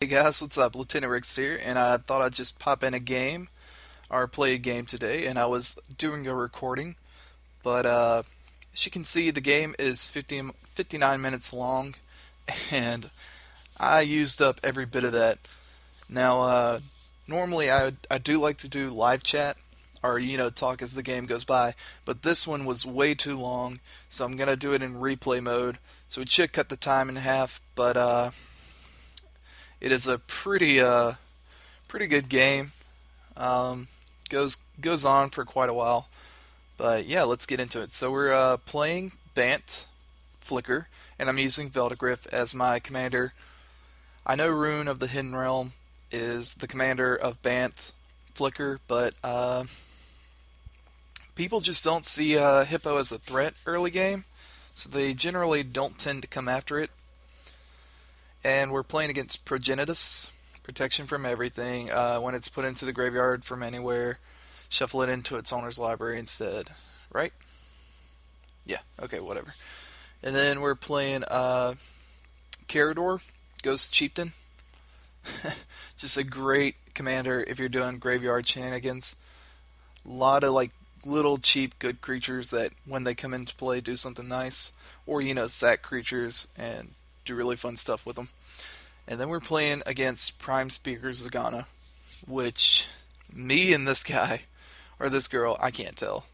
Hey guys, what's up? Lieutenant Ricks here, and I thought I'd just pop in a game or play a game today. And I was doing a recording, but as you can see, the game is 59 minutes long, and I used up every bit of that. Now, normally I do like to do live chat or talk as the game goes by, but this one was way too long, so I'm gonna do it in replay mode. So it should cut the time in half, but it is a pretty good game. Um, goes on for quite a while, but yeah, let's get into it. So we're playing Bant Flicker, and I'm using Veldegriff as my commander. I know Rune of the Hidden Realm is the commander of Bant Flicker, but people just don't see Hippo as a threat early game, so they generally don't tend to come after it. And we're playing against Progenitus, protection from everything. When it's put into the graveyard from anywhere, shuffle it into its owner's library instead. Right? Yeah, okay, whatever. And then we're playing Karador, Ghost Chieftain. Just a great commander if you're doing graveyard shenanigans. A lot of like little cheap good creatures that when they come into play do something nice. Or, sack creatures and do really fun stuff with them. And then we're playing against Prime Speaker Zegana, which me and this guy, or this girl, I can't tell.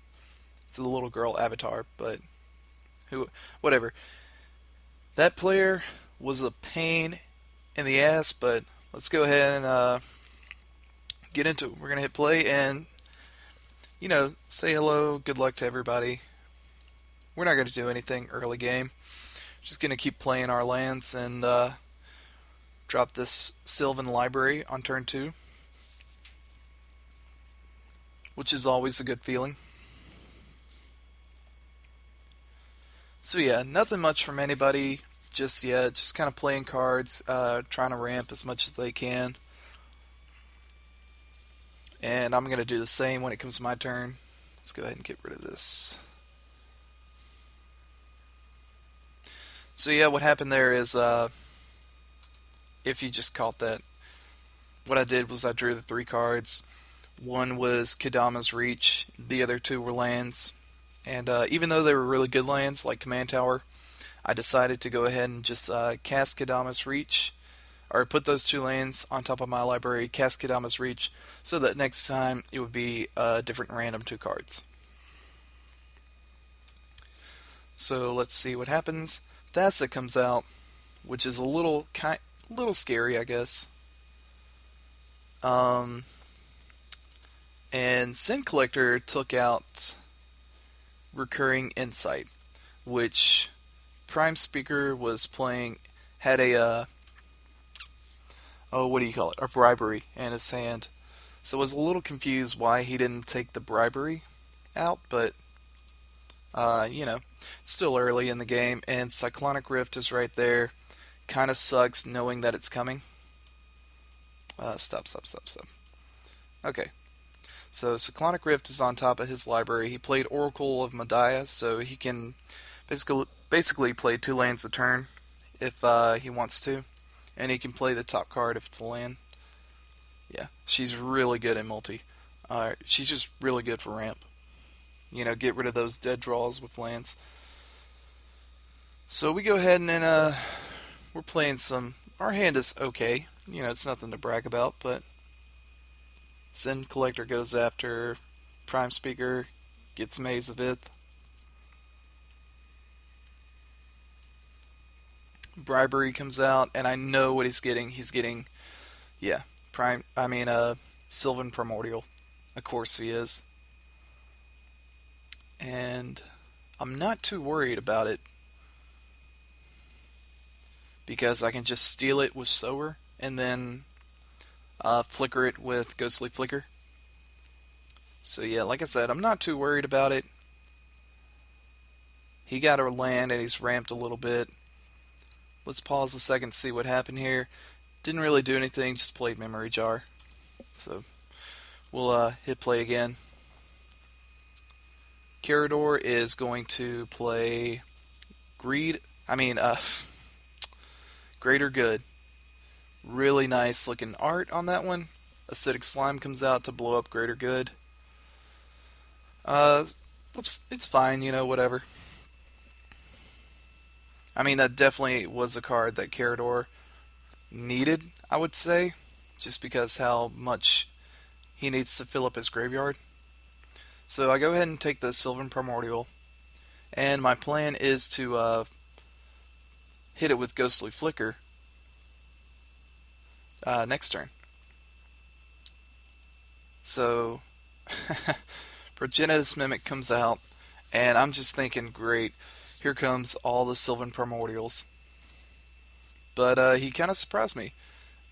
It's a little girl avatar, but whatever. That player was a pain in the ass, but let's go ahead and get into it. We're going to hit play and, say hello, good luck to everybody. We're not going to do anything early game. Just going to keep playing our lands and drop this Sylvan Library on turn 2, which is always a good feeling. So yeah, nothing much from anybody just yet. Just kind of playing cards, trying to ramp as much as they can. And I'm going to do the same when it comes to my turn. Let's go ahead and get rid of this. So yeah, what happened there is, if you just caught that, what I did was I drew the 3 cards. One was Kadama's Reach, the other 2 were lands. And even though they were really good lands, like Command Tower, I decided to go ahead and just cast Kadama's Reach, or put those 2 lands on top of my library, cast Kadama's Reach, so that next time it would be a different random 2 cards. So let's see what happens. Thassa comes out, which is a little scary, I guess. Um, and Sin Collector took out Recurring Insight, which Prime Speaker was playing, had a what do you call it? A bribery in his hand. So I was a little confused why he didn't take the bribery out, but it's still early in the game, and Cyclonic Rift is right there. Kind of sucks knowing that it's coming. Stop. Okay. So Cyclonic Rift is on top of his library. He played Oracle of Modiah, so he can basically play 2 lands a turn if he wants to, and he can play the top card if it's a land. Yeah, she's really good at multi. She's just really good for ramp. Get rid of those dead draws with lands. So we go ahead and then we're playing some. Our hand is okay. It's nothing to brag about, but Sin Collector goes after Prime Speaker, gets Maze of Ith. Bribery comes out, and I know what he's getting. He's getting, yeah, Sylvan Primordial. Of course he is. And I'm not too worried about it because I can just steal it with Sower and then flicker it with Ghostly Flicker. So yeah, like I said, I'm not too worried about it. He got a land and he's ramped a little bit. Let's pause a second to see what happened here. Didn't really do anything, just played Memory Jar. So we'll hit play again. Karador is going to play Greater Good. Really nice looking art on that one. Acidic Slime comes out to blow up Greater Good. Uh, it's fine, whatever. I mean, that definitely was a card that Karador needed, I would say, just because how much he needs to fill up his graveyard. So I go ahead and take the Sylvan Primordial, and my plan is to hit it with Ghostly Flicker next turn. So Progenitus Mimic comes out, and I'm just thinking, great, here comes all the Sylvan Primordials. But he kind of surprised me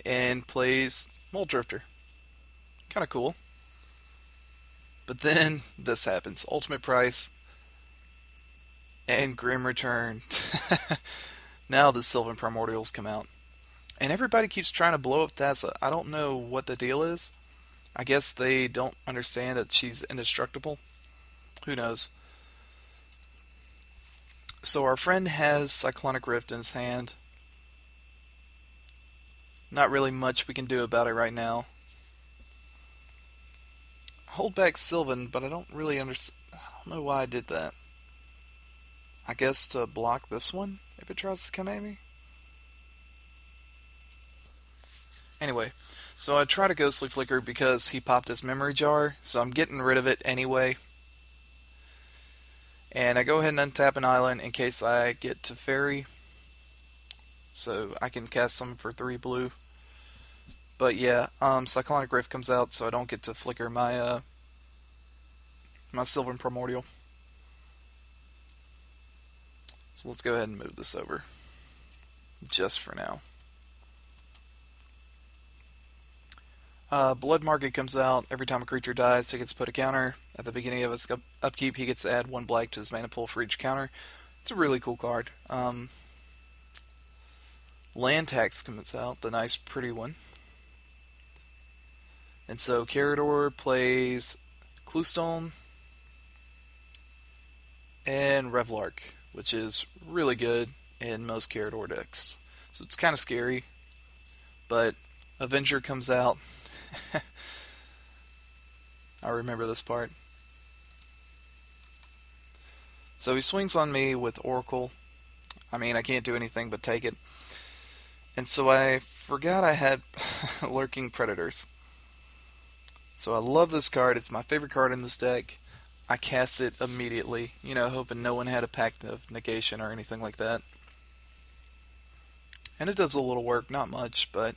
and plays Muldrifter. Kind of cool. But then this happens. Ultimate Price and Grim Return. Now the Sylvan Primordials come out. And everybody keeps trying to blow up Thassa. I don't know what the deal is. I guess they don't understand that she's indestructible. Who knows? So our friend has Cyclonic Rift in his hand. Not really much we can do about it right now. Hold back Sylvan, but I don't really understand. I don't know why I did that. I guess to block this one if it tries to come at me. Anyway, so I try to Ghostly Flicker because he popped his Memory Jar, so I'm getting rid of it anyway. And I go ahead and untap an island in case I get to Fairy, so I can cast some for 3 blue. But yeah, Cyclonic Rift comes out, so I don't get to flicker my my Sylvan Primordial. So let's go ahead and move this over, just for now. Blood Market comes out. Every time a creature dies, he gets to put a counter. At the beginning of his upkeep, he gets to add 1 black to his mana pool for each counter. It's a really cool card. Land Tax comes out, the nice pretty one. And so Karador plays Cluestone and Revlark, which is really good in most Karador decks. So it's kind of scary, but Avenger comes out. I remember this part. So he swings on me with Oracle. I mean, I can't do anything but take it. And so I forgot I had Lurking Predators. So I love this card. It's my favorite card in this deck. I cast it immediately, hoping no one had a Pact of Negation or anything like that. And it does a little work, not much, but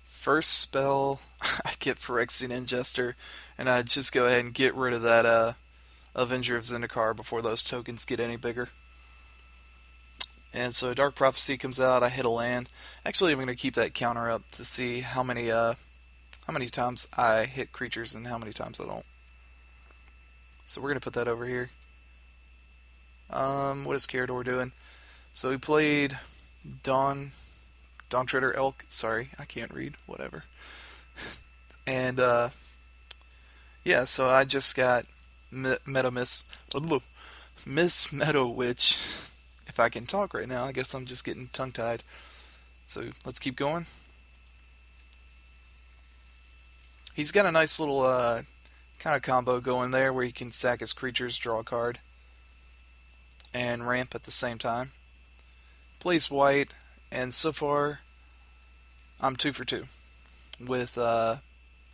first spell, I get Phyrexian Ingester, and I just go ahead and get rid of that Avenger of Zendikar before those tokens get any bigger. And so Dark Prophecy comes out, I hit a land. Actually, I'm going to keep that counter up to see how many times I hit creatures and how many times I don't. So we're going to put that over here. What is Karador doing? So he played Dawn Treader Elk. Sorry, I can't read. Whatever. And yeah, so I just got Miss Meadow Witch. If I can talk right now, I guess I'm just getting tongue-tied. So let's keep going. He's got a nice little kind of combo going there where he can sack his creatures, draw a card, and ramp at the same time. Plays white, and so far I'm 2 for 2 with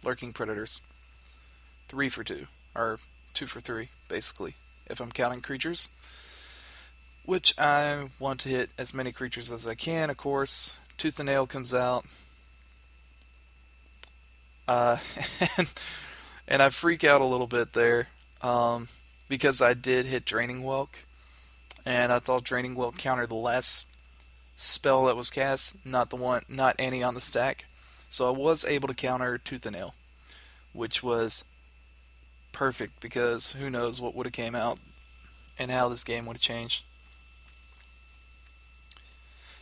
Lurking Predators. 3 for 2, or 2 for 3, basically, if I'm counting creatures. Which I want to hit as many creatures as I can, of course. Tooth and Nail comes out. And I freak out a little bit there because I did hit Draining Whelk, and I thought Draining Whelk countered the last spell that was cast, not any on the stack. So I was able to counter Tooth and Nail, which was perfect because who knows what would have came out and how this game would have changed.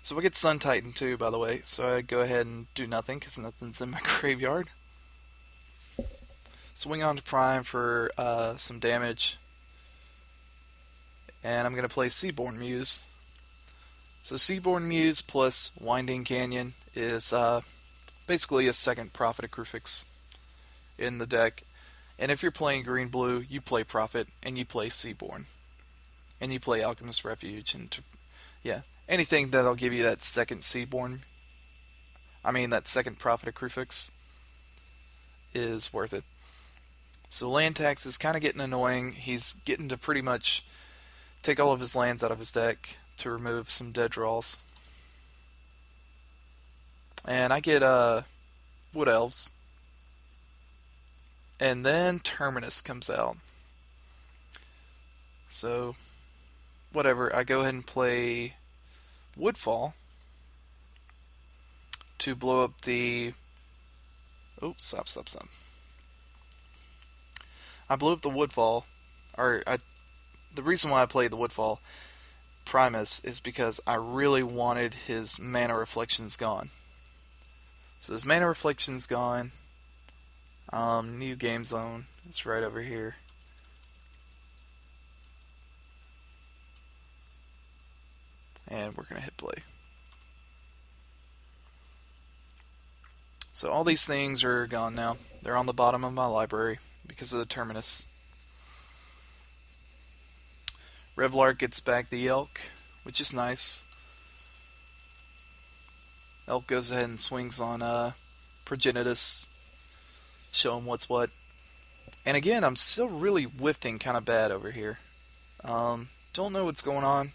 So I get Sun Titan too, by the way, so I go ahead and do nothing because nothing's in my graveyard. Swing on to Prime for some damage. And I'm going to play Seaborn Muse. So Seaborn Muse plus Winding Canyon is basically a second Prophet of Crucifix in the deck. And if you're playing green blue, you play Prophet and you play Seaborn. And you play Alchemist Refuge and yeah. Anything that'll give you that second Seaborn, that second Prophet of Crucifix is worth it. So land tax is kind of getting annoying. He's getting to pretty much take all of his lands out of his deck to remove some dead draws. And I get Wood Elves. And then Terminus comes out. So, whatever. I go ahead and play Woodfall to blow up the... Oh, stop. I blew up the Woodfall. The reason why I played the Woodfall Primus is because I really wanted his Mana Reflections gone. So his Mana Reflections gone. New game zone. It's right over here. And we're going to hit play. So all these things are gone now. They're on the bottom of my library because of the Terminus. Revlark gets back the Elk, which is nice. Elk goes ahead and swings on Progenitus. Show him what's what. And again, I'm still really whiffing kind of bad over here. Don't know what's going on.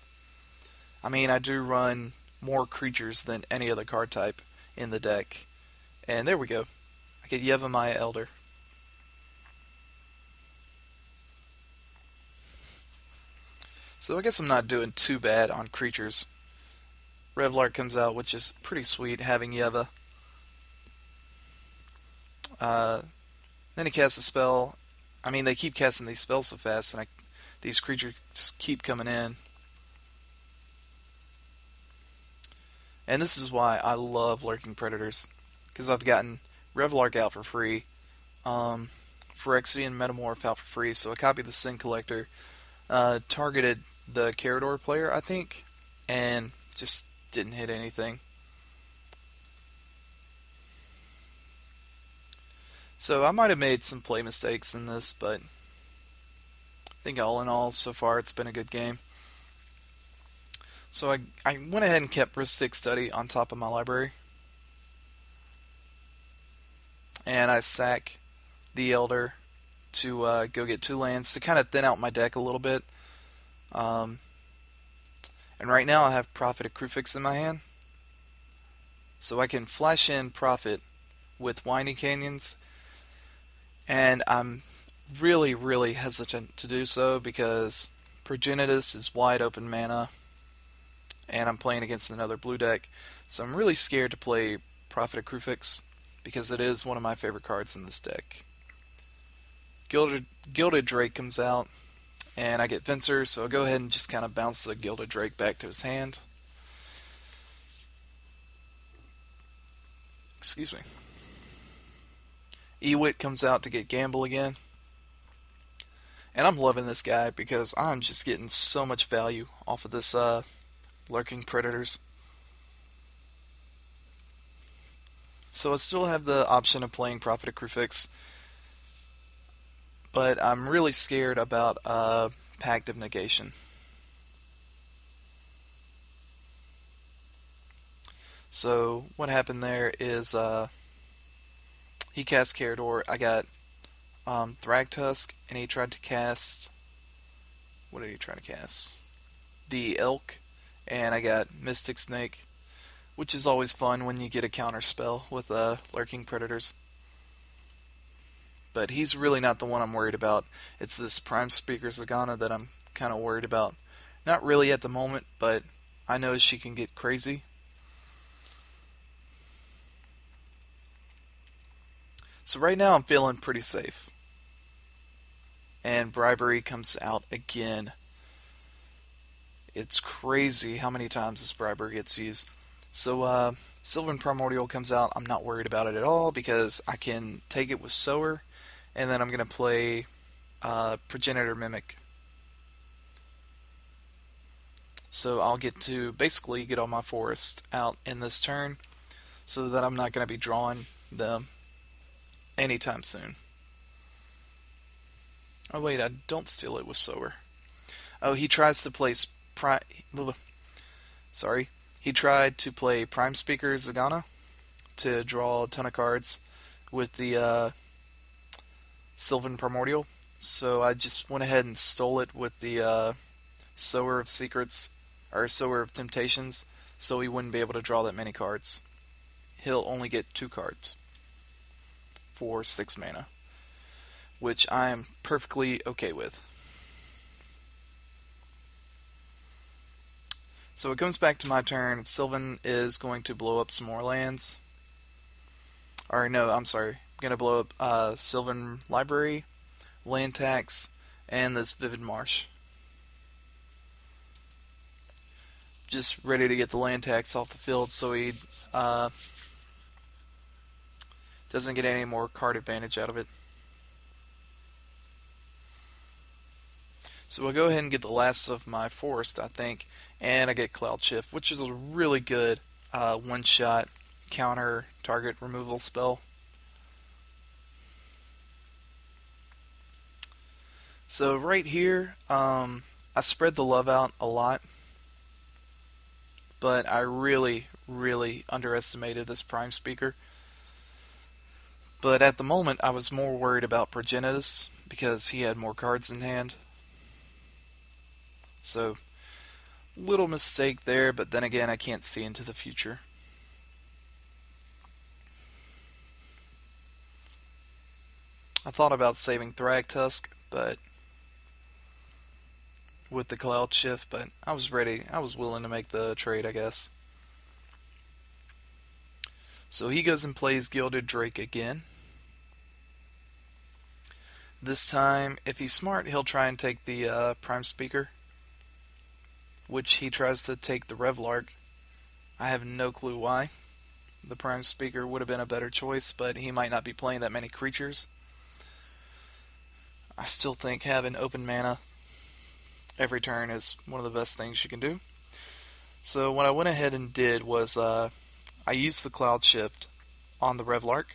I do run more creatures than any other card type in the deck. And there we go. I get Yevamaya Elder. So I guess I'm not doing too bad on creatures. Revlark comes out, which is pretty sweet, having Yeva. Then he casts a spell. They keep casting these spells so fast, and these creatures keep coming in. And this is why I love Lurking Predators, because I've gotten Revlark out for free, Phyrexian Metamorph out for free, so I copied the Sin Collector, targeted the Karador player, I think, and just didn't hit anything. So I might have made some play mistakes in this, but I think all in all, so far it's been a good game. So I went ahead and kept Rhystic Study on top of my library. And I sack the Elder to go get 2 lands to kind of thin out my deck a little bit. And right now I have Prophet of Crucifix in my hand. So I can flash in Prophet with Winding Canyons. And I'm really, really hesitant to do so because Progenitus is wide open mana. And I'm playing against another blue deck. So I'm really scared to play Prophet of Crucifix because it is one of my favorite cards in this deck. Gilded Drake comes out, and I get Fencer, so I'll go ahead and just kind of bounce the Gilded Drake back to his hand. Excuse me. Ewit comes out to get Gamble again. And I'm loving this guy because I'm just getting so much value off of this Lurking Predators. So I still have the option of playing Prophet of Crucifix, but I'm really scared about Pact of Negation. So what happened there is he cast Karador. I got Thragtusk, and he tried to cast... What did he try to cast? The Elk, and I got Mystic Snake, which is always fun when you get a counter spell with Lurking Predators. But he's really not the one I'm worried about. It's this Prime Speaker Zegana that I'm kind of worried about. Not really at the moment, but I know she can get crazy. So right now I'm feeling pretty safe. And Bribery comes out again. It's crazy how many times this Bribery gets used. So Sylvan Primordial comes out. I'm not worried about it at all because I can take it with Sower, and then I'm going to play Progenitor Mimic. So I'll get to basically get all my forest out in this turn so that I'm not going to be drawing them anytime soon. Oh wait, I don't steal it with Sower. Oh, he tries to place sorry. He tried to play Prime Speaker Zegana to draw a ton of cards with the Sylvan Primordial. So I just went ahead and stole it with the Sower of Secrets, or Sower of Temptations, so he wouldn't be able to draw that many cards. He'll only get 2 cards for 6 mana, which I am perfectly okay with. So it comes back to my turn. Sylvan is going to blow up some more lands. Or no, I'm sorry. I'm going to blow up Sylvan Library, land tax, and this Vivid Marsh. Just ready to get the land tax off the field so he doesn't get any more card advantage out of it. So we'll go ahead and get the last of my forest, I think, and I get Cloud Shift, which is a really good one-shot counter target removal spell. So right here, I spread the love out a lot, but I really underestimated this Prime Speaker. But at the moment, I was more worried about Progenitus because he had more cards in hand. So, little mistake there, but then again, I can't see into the future. I thought about saving Thragtusk, but with the Cloud Shift, but I was ready. I was willing to make the trade, I guess. So he goes and plays Gilded Drake again. This time, if he's smart, he'll try and take the Prime Speaker, which he tries to take the Revlark. I have no clue why. The Prime Speaker would have been a better choice, but he might not be playing that many creatures. I still think having open mana every turn is one of the best things you can do. So what I went ahead and did was I used the Cloud Shift on the Revlark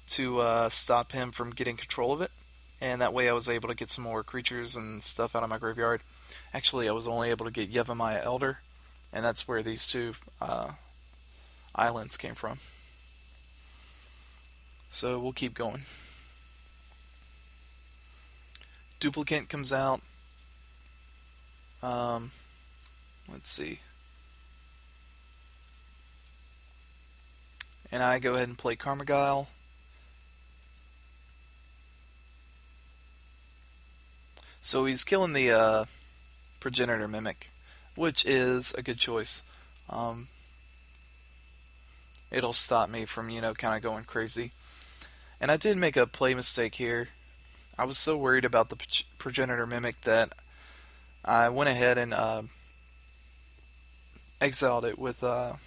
to stop him from getting control of it, and that way I was able to get some more creatures and stuff out of my graveyard. Actually, I was only able to get Yevamaya Elder, and that's where these 2 islands came from. So we'll keep going. Duplicate comes out. Let's see. And I go ahead and play Karmagile. So he's killing the Progenitor Mimic, which is a good choice. It'll stop me from, kind of going crazy. And I did make a play mistake here. I was so worried about the Progenitor Mimic that I went ahead and exiled it with oh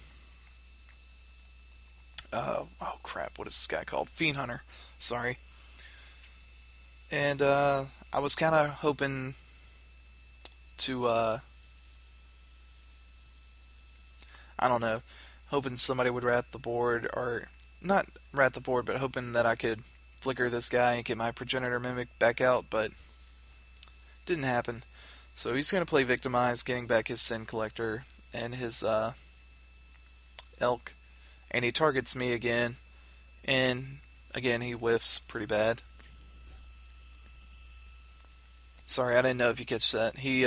crap, what is this guy called? Fiend Hunter. Sorry. And I was kind of hoping to I don't know, hoping somebody would rat the board, or not rat the board, but hoping that I could flicker this guy and get my Progenitor Mimic back out, but didn't happen. So he's going to play Victimize, getting back his Sin Collector and his Elk, and he targets me again, and again he whiffs pretty bad. Sorry, I didn't know if you catch that. He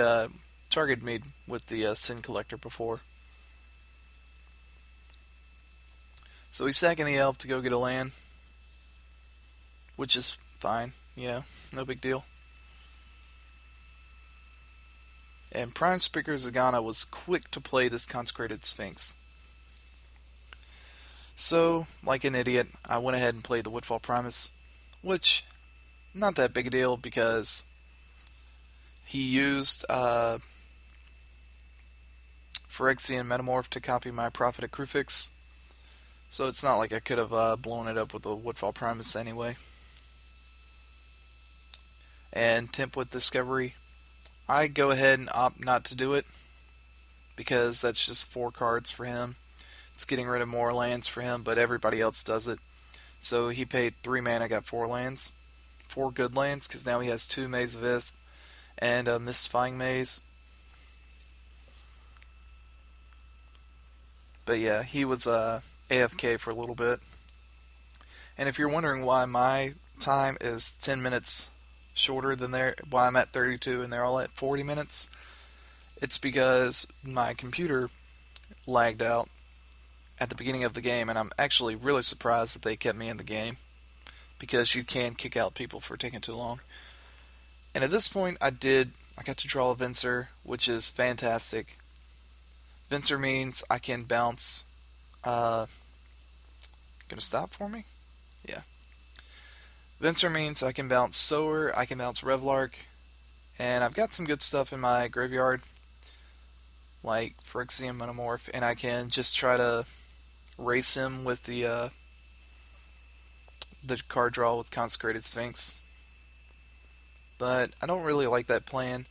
targeted me with the Sin Collector before. So he's sacking the Elf to go get a land, which is fine, no big deal. And Prime Speaker Zegana was quick to play this Consecrated Sphinx. So, like an idiot, I went ahead and played the Woodfall Primus, which, not that big a deal because he used Phyrexian Metamorph to copy my Prophet of Kruphix, so it's not like I could have blown it up with the Woodfall Primus anyway. And Temp with Discovery, I go ahead and opt not to do it because that's just 4 cards for him. It's getting rid of more lands for him, but everybody else does it. So he paid 3 mana, got 4 lands. 4 good lands, because now he has 2 Maze of Ith and a Mystifying Maze. But yeah, he was AFK for a little bit. And if you're wondering why my time is 10 minutes shorter than why I'm at 32 and they're all at 40 minutes, it's because my computer lagged out at the beginning of the game, and I'm actually really surprised that they kept me in the game because you can kick out people for taking too long. And at this point, I got to draw a Venser, which is fantastic. Venser means I can bounce. Gonna stop for me? Yeah. Venser means I can bounce Sower, I can bounce Revlark, and I've got some good stuff in my graveyard, like Phyrexian Metamorph, and I can just try to race him with the card draw with Consecrated Sphinx. But I don't really like that plan.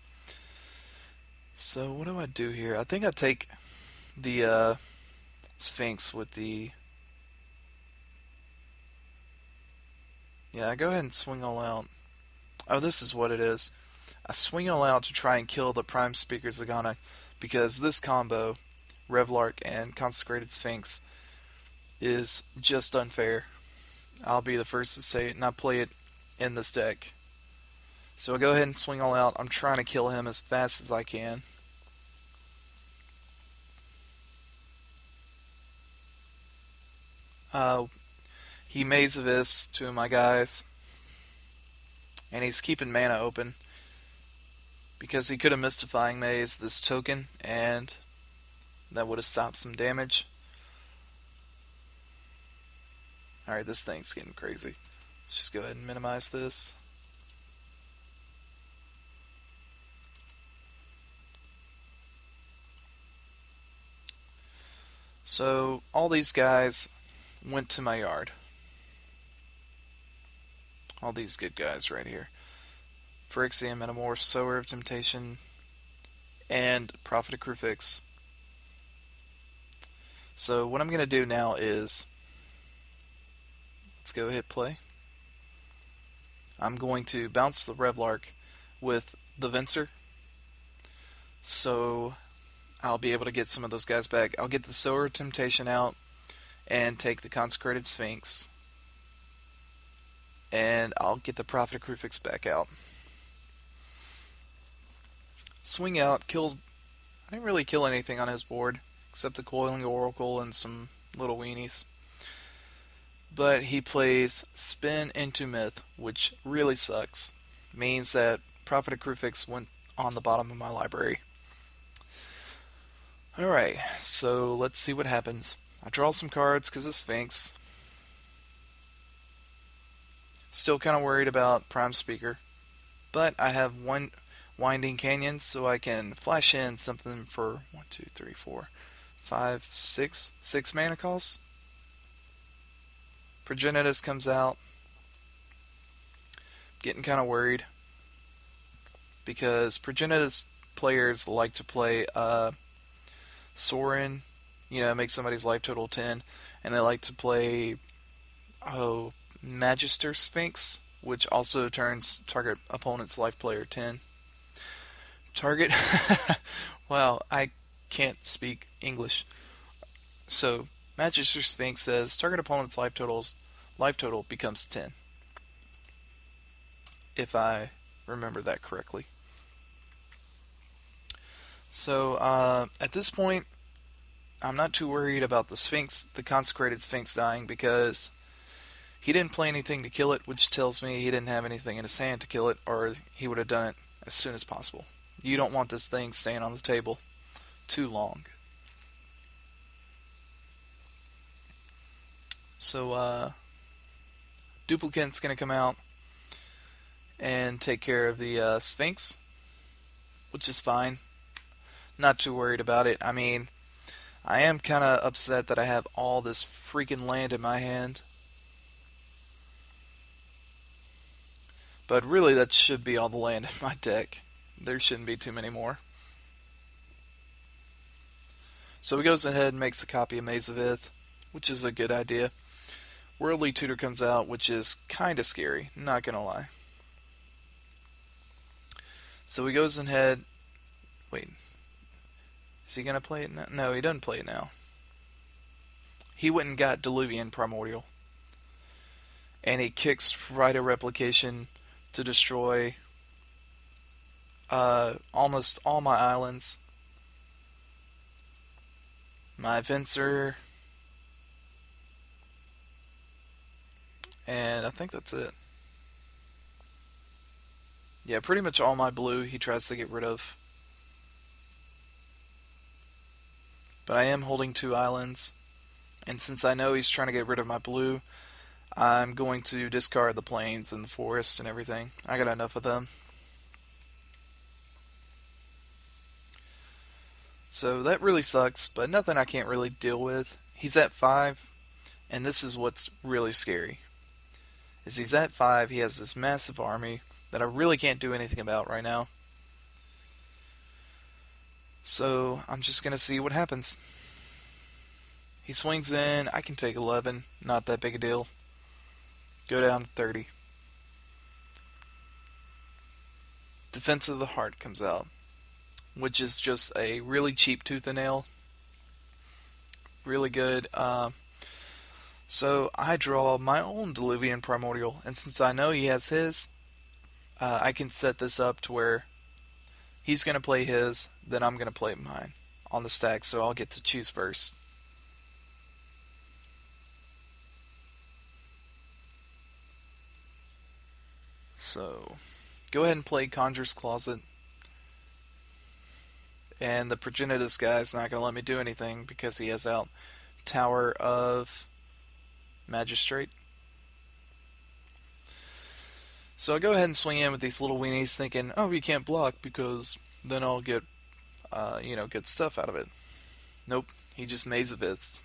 So what do I do here? I think I take the Sphinx with the... Yeah, I go ahead and swing all out. Oh, this is what it is. I swing all out to try and kill the Prime Speaker Zegana, because this combo, Revlark and Consecrated Sphinx, is just unfair. I'll be the first to say it, and I play it in this deck. So I go ahead and swing all out. I'm trying to kill him as fast as I can. He Maze of Iths 2 of my guys, and he's keeping mana open because he could have Mystifying Maze this token, and that would have stopped some damage. Alright, this thing's getting crazy. Let's just go ahead and minimize this. So, all these guys went to my yard. All these good guys right here. Phyrexian Metamorph, Sower of Temptation, and Prophet of Crucifix. So what I'm going to do now is, let's go hit play. I'm going to bounce the Revlark with the Venser, so I'll be able to get some of those guys back. I'll get the Sower of Temptation out and take the Consecrated Sphinx, and I'll get the Prophet of Crucifix back out. Swing out, killed. I didn't really kill anything on his board except the Coiling Oracle and some little weenies. But he plays Spin into Myth, which really sucks. Means that Prophet of Crucifix went on the bottom of my library. Alright, so let's see what happens. I draw some cards because of Sphinx. Still kind of worried about Prime Speaker. But I have one Winding Canyon, so I can flash in something for 1, 2, 3, 4, 5, 6 mana costs. Progenitus comes out. Getting kind of worried because Progenitus players like to play Sorin, make somebody's life total 10, and they like to play Magister Sphinx, which also turns target opponent's life player 10. Target. Wow, I can't speak English. So, Magister Sphinx says target opponent's life total becomes 10. If I remember that correctly. So, at this point, I'm not too worried about the Consecrated Sphinx dying, because he didn't play anything to kill it, which tells me he didn't have anything in his hand to kill it, or he would have done it as soon as possible. You don't want this thing staying on the table too long. So, Duplicant's going to come out and take care of the Sphinx, which is fine. Not too worried about it. I mean, I am kind of upset that I have all this freaking land in my hand. But really, that should be all the land in my deck. There shouldn't be too many more. So he goes ahead and makes a copy of Maze of Ith, which is a good idea. Worldly Tutor comes out, which is kind of scary, not gonna lie. So he goes ahead. Wait, is he gonna play it now? No, he doesn't play it now. He went and got Diluvian Primordial. And he kicks Rite of Replication to destroy almost all my islands. My Venser. And I think that's it. Yeah, pretty much all my blue he tries to get rid of. But I am holding 2 islands. And since I know he's trying to get rid of my blue, I'm going to discard the plains and the forest and everything. I got enough of them. So that really sucks, but nothing I can't really deal with. He's at 5, and this is what's really scary. Is he's at 5, he has this massive army that I really can't do anything about right now. So I'm just going to see what happens. He swings in, I can take 11, not that big a deal. Go down to 30. Defense of the Heart comes out, which is just a really cheap tooth and nail. Really good. So I draw my own Diluvian Primordial, and since I know he has his, I can set this up to where he's going to play his, then I'm going to play mine on the stack, so I'll get to choose first. So, go ahead and play Conjurer's Closet. And the Progenitus guy is not going to let me do anything because he has out Tower of Magistrate. So I go ahead and swing in with these little weenies thinking, oh, you can't block because then I'll get, good stuff out of it. Nope, he just Maze of Iths.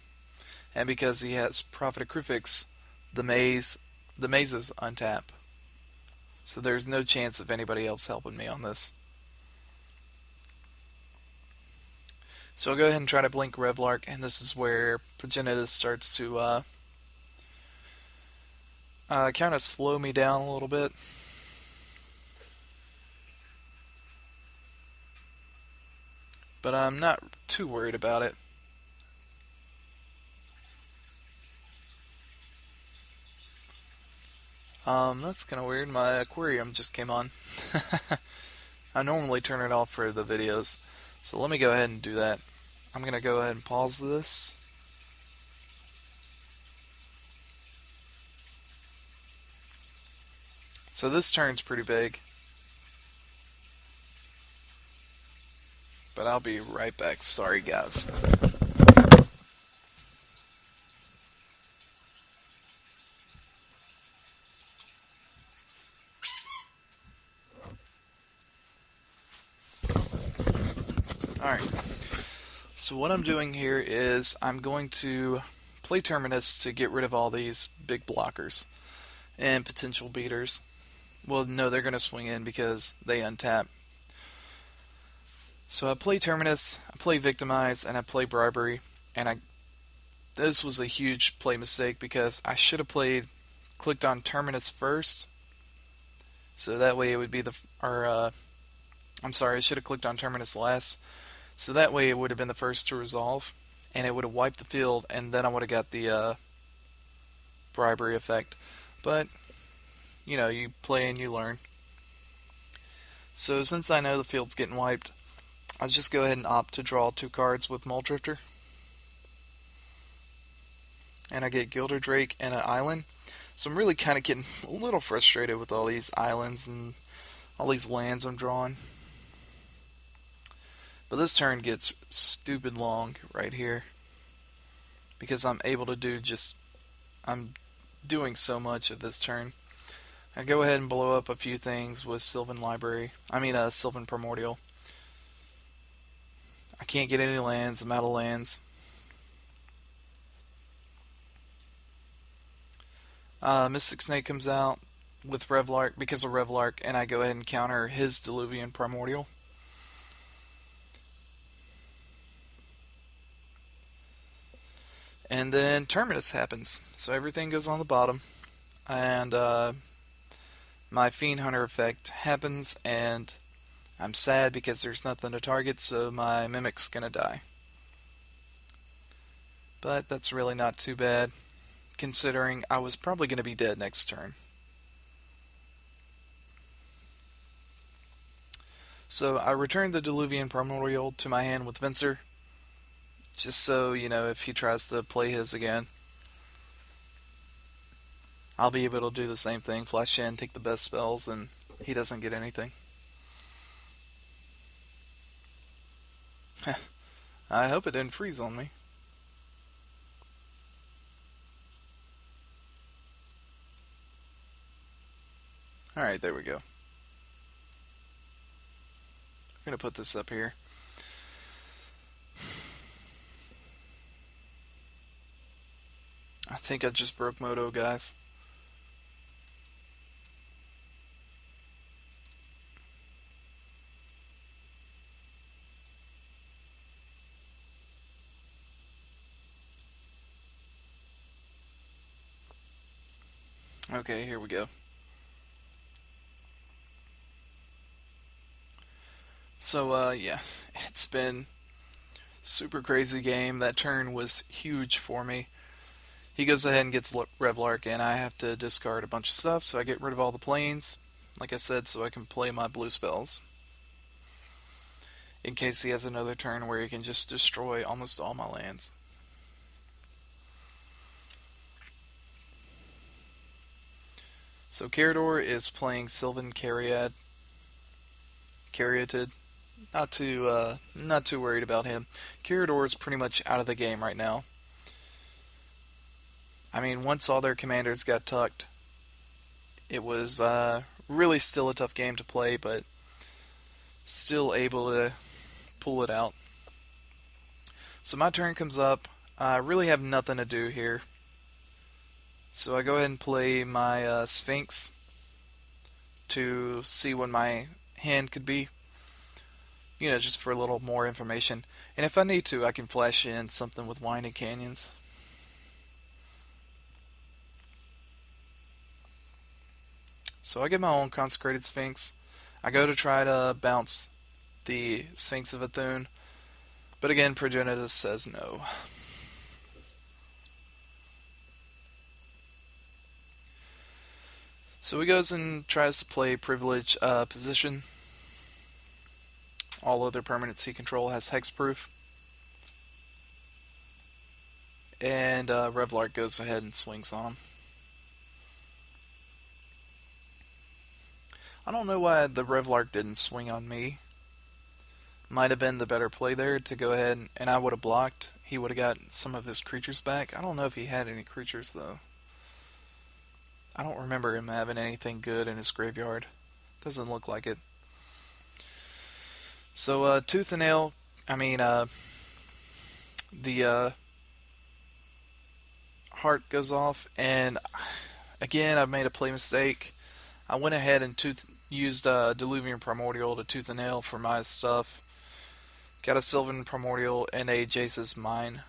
And because he has Prophet of Crucifix, the maze is untap. So there's no chance of anybody else helping me on this. So I'll go ahead and try to blink Revlark, and this is where Progenitus starts to kind of slow me down a little bit. But I'm not too worried about it. That's kind of weird. My aquarium just came on. I normally turn it off for the videos, so let me go ahead and do that. I'm going to go ahead and pause this. So this turn's pretty big. But I'll be right back. Sorry, guys. Alright. So what I'm doing here is I'm going to play Terminus to get rid of all these big blockers and potential beaters. Well, no, they're going to swing in because they untap. So I play Terminus, I play Victimize, and I play Bribery. And this was a huge play mistake because I should have clicked on Terminus first. So that way it would be I'm sorry, I should have clicked on Terminus last. So that way it would have been the first to resolve, and it would have wiped the field, and then I would have got the bribery effect. But, you play and you learn. So since I know the field's getting wiped, I'll just go ahead and opt to draw 2 cards with Muldrifter. And I get Gilder Drake and an island. So I'm really kind of getting a little frustrated with all these islands and all these lands I'm drawing. But this turn gets stupid long right here because I'm able to I'm doing so much at this turn. I go ahead and blow up a few things with Sylvan Primordial. I can't get any lands, I'm out of lands. Mystic Snake comes out, with Revlark because of Revlark, and I go ahead and counter his Diluvian Primordial. And then Terminus happens. So everything goes on the bottom. And my Fiend Hunter effect happens, and I'm sad because there's nothing to target, so my Mimic's gonna die. But that's really not too bad, considering I was probably gonna be dead next turn. So I returned the Diluvian Primordial to my hand with Venser, just so, if he tries to play his again, I'll be able to do the same thing, flash in, take the best spells, and he doesn't get anything. I hope it didn't freeze on me. Alright, there we go. I'm going to put this up here. I think I just broke Moto, guys. Okay, here we go. So, yeah, it's been super crazy game. That turn was huge for me. He goes ahead and gets Revlark, and I have to discard a bunch of stuff, so I get rid of all the planes, like I said, so I can play my blue spells. In case he has another turn where he can just destroy almost all my lands. So Karador is playing Sylvan Caryatid. Not too worried about him. Karador is pretty much out of the game right now. I mean, once all their commanders got tucked, it was really still a tough game to play, but still able to pull it out. So my turn comes up. I really have nothing to do here. So I go ahead and play my Sphinx to see what my hand could be. Just for a little more information. And if I need to, I can flash in something with Winding Canyons. So I get my own Consecrated Sphinx. I go to try to bounce the Sphinx of Athun, but again, Progenitus says no. So he goes and tries to play Privilege Position. All other permanents he control has hexproof. And Revlark goes ahead and swings on him. I don't know why the Revlark didn't swing on me. Might have been the better play there to go ahead and I would have blocked. He would have got some of his creatures back. I don't know if he had any creatures though. I don't remember him having anything good in his graveyard. Doesn't look like it. So, Tooth and Nail, the heart goes off, and again, I've made a play mistake. I went ahead and used Diluvian Primordial to Tooth and Nail for my stuff. Got a Sylvan Primordial and a Jace's Mine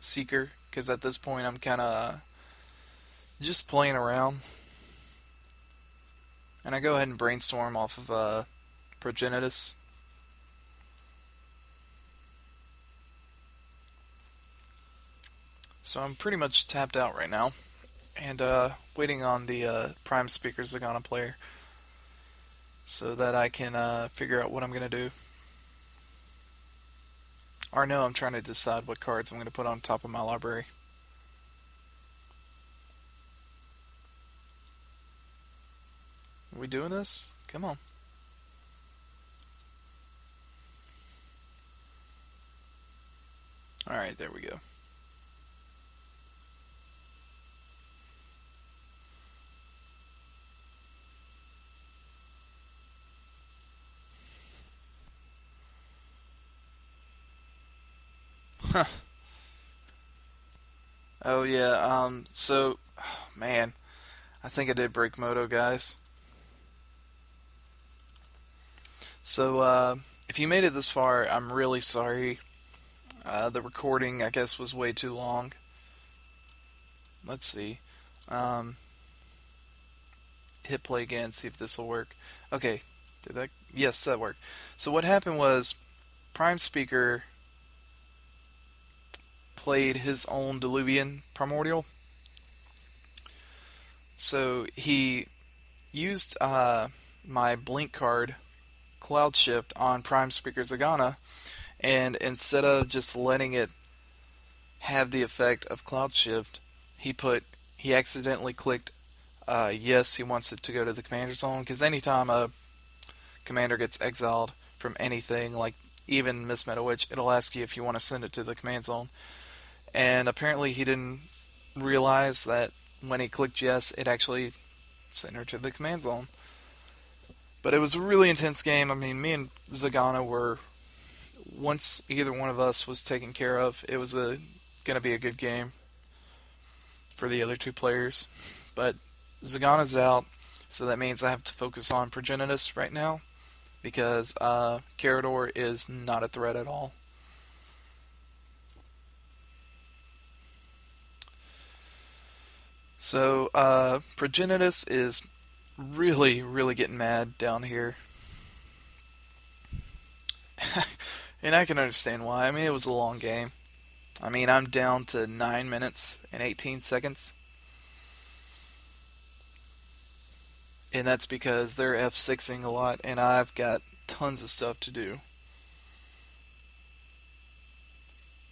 Seeker, because at this point I'm kind of just playing around. And I go ahead and Brainstorm off of Progenitus. So I'm pretty much tapped out right now. And waiting on the Prime Speaker Zegana player so that I can figure out what I'm going to do. Or no, I'm trying to decide what cards I'm going to put on top of my library. Are we doing this? Come on. Alright, there we go. Huh. Oh yeah, so, man, I think I did break Moto, guys. So, if you made it this far, I'm really sorry. The recording, I guess, was way too long. Let's see. Um, Hit play again, see if this will work. Okay, did that? Yes, that worked. So what happened was Prime Speaker played his own Diluvian Primordial. So he used my Blink card, Cloud Shift, on Prime Speaker Zegana, and instead of just letting it have the effect of Cloud Shift, he accidentally clicked yes, he wants it to go to the commander zone, because anytime a commander gets exiled from anything, like even Miss Meta Witch, it'll ask you if you want to send it to the command zone. And apparently he didn't realize that when he clicked yes, it actually sent her to the command zone. But it was a really intense game. I mean, me and Zegana were, once either one of us was taken care of, it was going to be a good game for the other two players. But Zegana's out, so that means I have to focus on Progenitus right now, because Karador is not a threat at all. So Progenitus is really, really getting mad down here. And I can understand why. I mean, it was a long game. I mean, I'm down to 9 minutes and 18 seconds. And that's because they're F6ing a lot, and I've got tons of stuff to do.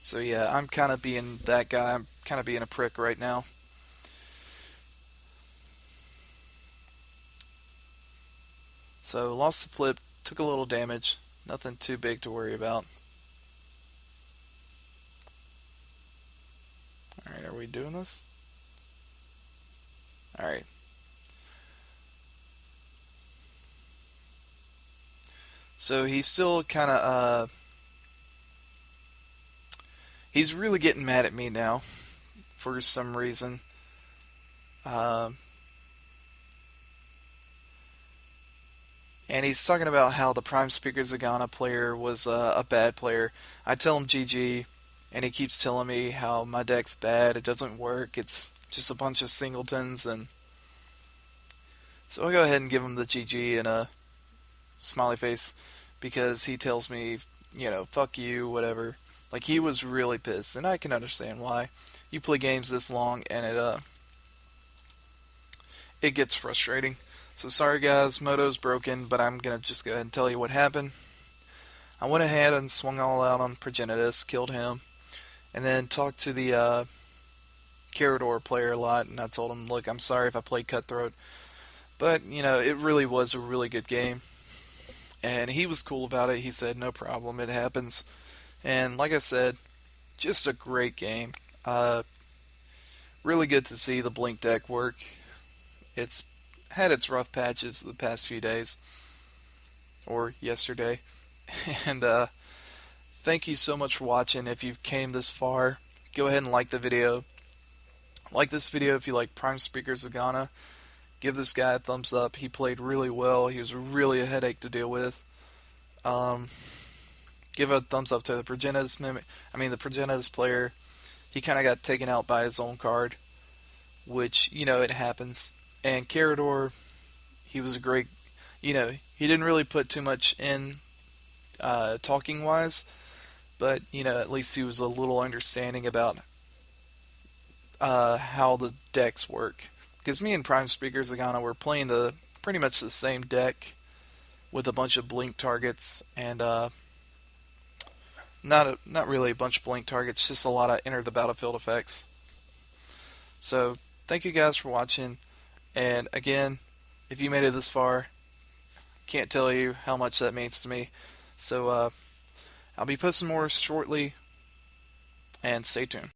So yeah, I'm kind of being that guy. I'm kind of being a prick right now. So lost the flip, took a little damage. Nothing too big to worry about. Alright, are we doing this? Alright. So he's still kind of, he's really getting mad at me now, for some reason. And he's talking about how the Prime Speaker Zegana player was a bad player. I tell him GG, and he keeps telling me how my deck's bad, it doesn't work, it's just a bunch of singletons, and so I'll go ahead and give him the GG and a smiley face, because he tells me, you know, fuck you, whatever. Like, he was really pissed, and I can understand why. You play games this long, and it gets frustrating. So sorry guys, Moto's broken, but I'm gonna just go ahead and tell you what happened. I went ahead and swung all out on Progenitus, killed him, and then talked to the Karador player a lot, and I told him, look, I'm sorry if I played Cutthroat, but, you know, it really was a really good game. And he was cool about it. He said, no problem, it happens. And like I said, just a great game. Really good to see the Blink deck work. It's had its rough patches the past few days, or yesterday. And thank you so much for watching. If you came this far, go ahead and like the video. Like this video if you like Prime Speaker Zegana. Give this guy a thumbs up. He played really well. He was really a headache to deal with. Give a thumbs up to the Progenitus the Progenitus player. He kind of got taken out by his own card, which, you know, it happens. And Karador, he was a great, you know, he didn't really put too much in talking wise, but, you know, at least he was a little understanding about how the decks work. Because me and Prime Speaker Zegana were playing pretty much the same deck with a bunch of blink targets, and not really a bunch of blink targets, just a lot of enter the battlefield effects. So thank you guys for watching, and again, if you made it this far, can't tell you how much that means to me. So I'll be posting more shortly, and stay tuned.